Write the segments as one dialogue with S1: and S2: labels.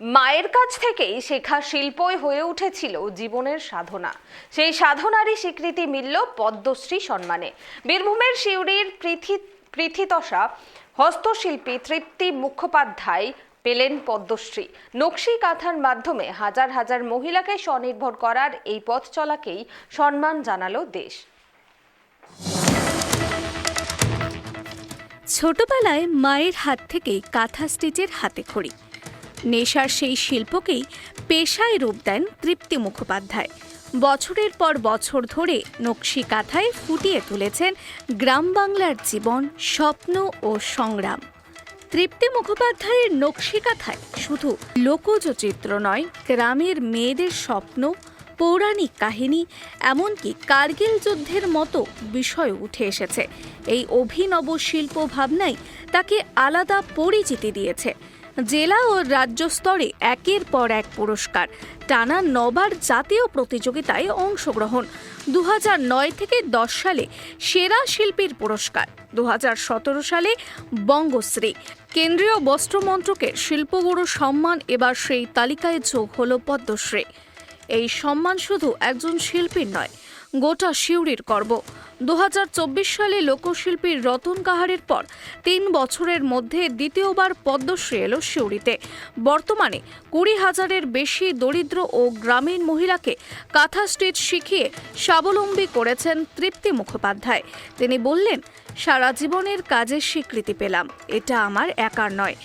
S1: মায়ের কাছ থেকেই শেখা শিল্পই হয়ে উঠেছিল জীবনের সাধনা। সেই সাধনারই স্বীকৃতি মিলল পদ্মশ্রী সম্মানে। বীরভূমের সিউড়ির পৃথিতশা হস্তশিল্পী তৃপ্তি মুখোপাধ্যায় পেলেন পদ্মশ্রী। নকশি কাঁথার মাধ্যমে হাজার হাজার মহিলাকে স্বনির্ভর করার এই পথ চলাকেই সম্মান জানালো দেশ।
S2: ছোটবেলায় মায়ের হাত থেকেই কাঁথা স্টিচের হাতেখড়ি, নেশার সেই শিল্পকেই পেশায় রূপ দেন তৃপ্তি মুখোপাধ্যায়। বছরের পর বছর ধরে নকশি কাঁথায় ফুটিয়ে তুলেছেন গ্রাম বাংলার জীবন, স্বপ্ন ও সংগ্রাম। তৃপ্তি মুখোপাধ্যায়ের নকশি কাঁথায় শুধু লোকজ চিত্র নয়, গ্রামের মেয়েদের স্বপ্ন, পৌরাণিক কাহিনী, এমনকি কার্গিল যুদ্ধের মতো বিষয় উঠে এসেছে। এই অভিনব শিল্প ভাবনাই তাকে আলাদা পরিচিতি দিয়েছে। জেলা ও রাজ্য স্তরে একের পর এক পুরস্কার, টানা 9বার জাতীয় প্রতিযোগিতায় অংশগ্রহণ, 2009 থেকে 10 সালে সেরা শিল্পীর পুরস্কার, 2017 সালে বঙ্গশ্রী। কেন্দ্রীয় বস্ত্র মন্ত্রকের শিল্পগুরু সম্মান এবার সেই তালিকায় যোগ হল পদ্মশ্রী। এই সম্মান শুধু একজন শিল্পীর নয়, গোটা সিউড়ির গর্ব। 2024 সালে লোকশিল্পী রতন কাহারের পর 3 বছরের মধ্যে দ্বিতীয়বার পদ্মশ্রী এলো সিউড়িতে। বর্তমানে 20,000-এর বেশি দরিদ্র ও গ্রামীণ মহিলাকে কাঁথা স্টিচ শিখিয়ে স্বাবলম্বী করেছেন তৃপ্তি মুখোপাধ্যায়। তিনি বললেন, সারা জীবনের কাজের স্বীকৃতি পেলাম। এটা আমার একার নয়,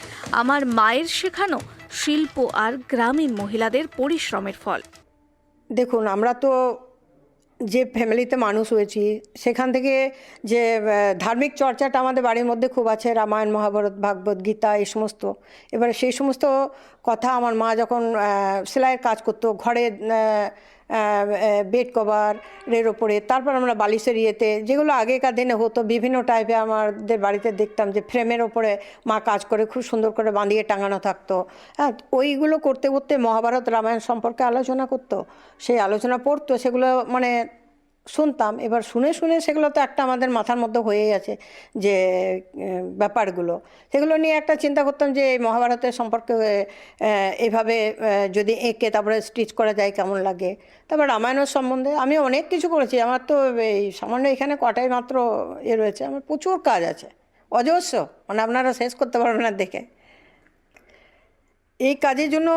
S2: আমার মায়ের শেখানো শিল্প আর গ্রামীণ মহিলাদের পরিশ্রমের ফল।
S3: দেখুন, আমরা তো যে ফ্যামিলিতে মানুষ হয়েছি, সেখান থেকে যে ধার্মিক চর্চাটা আমাদের বাড়ির মধ্যে খুব আছে, রামায়ণ, মহাভারত, ভাগবত, গীতা, এই সমস্ত। এবারে সেই সমস্ত কথা আমার মা যখন সেলাইয়ের কাজ করতো, ঘরে বেড কভারের ওপরে, তারপর আমরা বালিশের ইয়েতে, যেগুলো আগেকার দিনে হতো বিভিন্ন টাইপে, আমাদের বাড়িতে দেখতাম যে ফ্রেমের ওপরে মা কাজ করে খুব সুন্দর করে বাঁধিয়ে টাঙানো থাকতো। হ্যাঁ, ওইগুলো করতে করতে মহাভারত, রামায়ণ সম্পর্কে আলোচনা করতো, সেই আলোচনা পড়তো, সেগুলো মানে শুনতাম। এবার শুনে শুনে সেগুলো তো একটা আমাদের মাথার মধ্যে হয়েই আছে যে ব্যাপারগুলো, সেগুলো নিয়ে একটা চিন্তা করতাম যে এই মহাভারতের সম্পর্কে এভাবে যদি এঁকে তারপরে স্টিচ করা যায় কেমন লাগে। তারপর রামায়ণের সম্বন্ধে আমি অনেক কিছু করেছি। আমার তো এই সামান্য এখানে কটাই মাত্র রয়েছে, আমার প্রচুর কাজ আছে, অজস্র, মানে আপনারা শেষ করতে পারবেন না দেখে। এই কাজের জন্য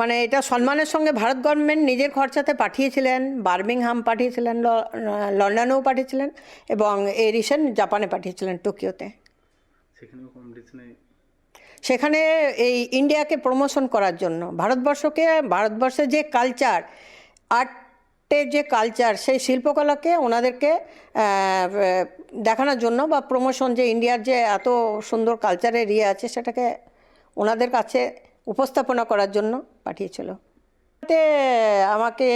S3: মানে এটা সম্মানের সঙ্গে ভারত গভর্নমেন্ট নিজের খরচাতে পাঠিয়েছিলেন, বার্মিংহাম পাঠিয়েছিলেন, লন্ডনেও পাঠিয়েছিলেন, এবং এই রিসেন্ট জাপানে পাঠিয়েছিলেন, টোকিওতে। সেখানে এই ইন্ডিয়াকে প্রমোশন করার জন্য, ভারতবর্ষের যে কালচার, আর্টের যে কালচার, সেই শিল্পকলাকে ওনাদেরকে দেখানোর জন্য, বা প্রমোশন, যে ইন্ডিয়ার যে এত সুন্দর কালচারের আছে সেটাকে ওনাদের কাছে উপস্থাপনা করার জন্য পাঠিয়েছিল। আমাকে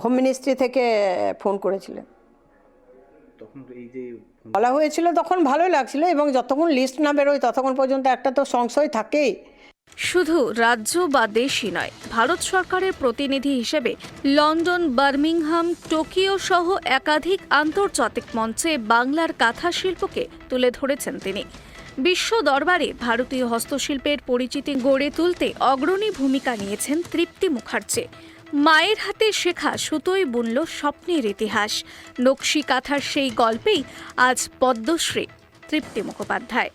S3: হোম মিনিস্ট্রি থেকে ফোন করেছিলেন, বলা হয়েছিল, তখন ভালোই লাগছিল, এবং যতক্ষণ লিস্ট না বেরোয় ততক্ষণ পর্যন্ত একটা তো সংশয় থাকেই।
S2: শুধু রাজ্য বা দেশই নয়, ভারত সরকারের প্রতিনিধি হিসেবে লন্ডন, বার্মিংহাম, টোকিও সহ একাধিক আন্তর্জাতিক মঞ্চে বাংলার কাঁথা শিল্পকে তুলে ধরেছেন তিনি। বিশ্ব দরবারে ভারতীয় হস্তশিল্পের পরিচিতি গড়ে তুলতে অগ্রণী ভূমিকা নিয়েছেন তৃপ্তি মুখার্জি। মায়ের হাতে শেখা সুতোই বুনল স্বপ্নের ইতিহাস। নকশি কাঁথার সেই গল্পেই আজ পদ্মশ্রী তৃপ্তি মুখোপাধ্যায়।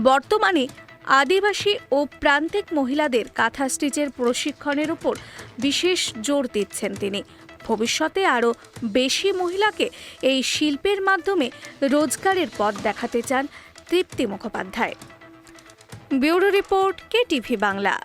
S2: বর্তমানে আদিবাসী ও প্রান্তিক মহিলাদের কাঁথা স্টিচের প্রশিক্ষণের উপর বিশেষ জোর দিচ্ছেন তিনি। ভবিষ্যতে আরও বেশি মহিলাকে এই শিল্পের মাধ্যমে রোজগারের পথ দেখাতে চান Tripti Mukhopadhyay. Bureau report, KTV Bangla.